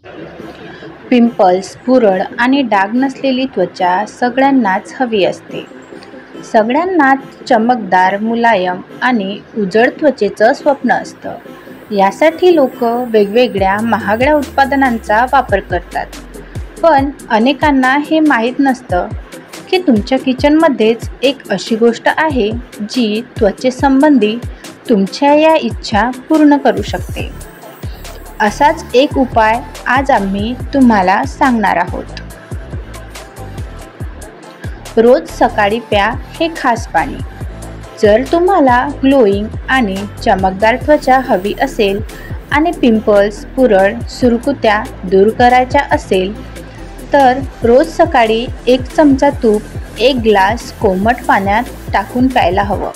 Pimples, पुरळ आणि डाग नसलेली त्वचा सगळ्यांनाच हवी असते. सगळ्यांनाच चमकदार, मुलायम आणि उजळ त्वचेचं स्वप्न असतं. यासाठी लोक वेगवेगळ्या महागड्या उत्पादनांचा वापर करतात. पण अनेकांना हे माहीत नसतं की तुमच्या किचनमध्येच एक अशी गोष्ट आहे जी त्वचेसंबंधी तुमच्या या इच्छा पूर्ण करू शकते. असाच एक उपाय आज आम्ही तुम्हाला सांगणार आहोत. रोज सकाळी प्या हे खास पाणी. जर तुम्हाला ग्लोईंग आणि चमकदार त्वचा हवी असेल आणि पिंपल्स, पुरळ, सुरकुत्या दूर करायच्या असेल तर रोज सकाळी 1 चमचा तूप 1 ग्लास कोमट पाण्यात टाकून प्यायला हवं.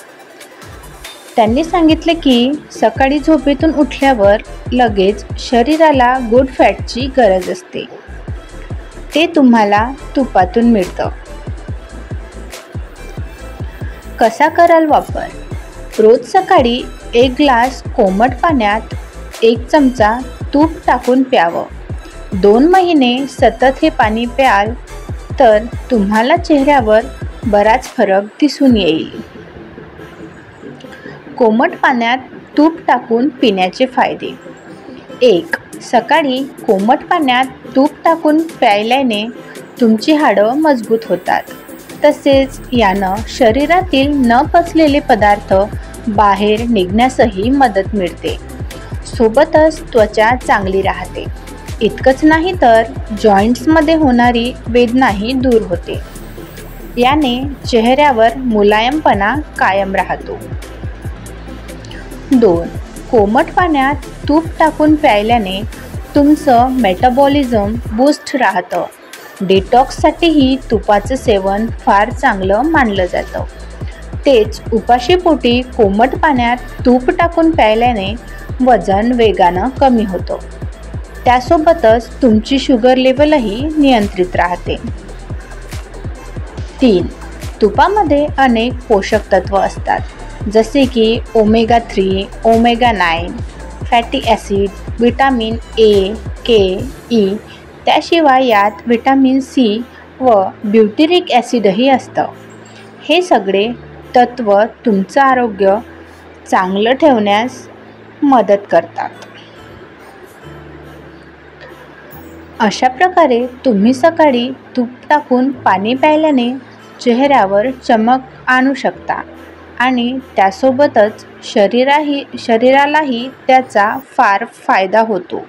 त्यांनी सांगितले की सकाळी झोपेतून उठल्यावर लगेच शरीराला गुड फॅटची गरज असते. ते तुम्हाला तुपातून मिळतं. कसा कराल वापर? रोज सकाळी 1 ग्लास कोमट पाण्यात 1 चमचा तूप टाकून प्यावं. 2 महिने सतत हे पाणी प्याल तर तुम्हाला चेहऱ्यावर बराच फरक दिसून येईल. कोमट पाण्यात तूप टाकून पिण्याचे फायदे. 1. सकाळी कोमट पाण्यात तूप टाकून प्यायल्याने तुमची हाडं मजबूत होतात. तसेच यानं शरीरातील न पचलेले पदार्थ बाहेर निघण्यासही मदत मिळते. सोबतच त्वचा चांगली राहते. इतकंच नाही तर जॉईंट्समध्ये होणारी वेदनाही दूर होते. याने चेहऱ्यावर मुलायमपणा कायम राहतो. 2. कोमट पाण्यात तूप टाकून प्यायल्याने तुमचं मेटाबॉलिझम बूस्ट राहतं. डिटॉक्ससाठीही तुपाचं सेवन फार चांगलं मानलं जातं. तेच उपाशीपोटी कोमट पाण्यात तूप टाकून प्यायल्याने वजन वेगानं कमी होतं. त्यासोबतच तुमची शुगर लेवलही नियंत्रित राहते. 3. तुपामध्ये अनेक पोषक तत्व असतात. जसे की omega 3, omega 9, fatty acid, vitamin A, K, E. त्याशिवाय यात व्हिटॅमिन सी व ब्युटिरिक ॲसिडही असतं. हे सगळे तत्व तुमचं आरोग्य चांगलं ठेवण्यास मदत करतात. अशा प्रकारे तुम्ही सकाळी तूप टाकून पाणी प्यायल्याने चेहऱ्यावर चमक आणू शकता आणि त्यासोबतच शरीरालाही त्याचा फार फायदा होतो.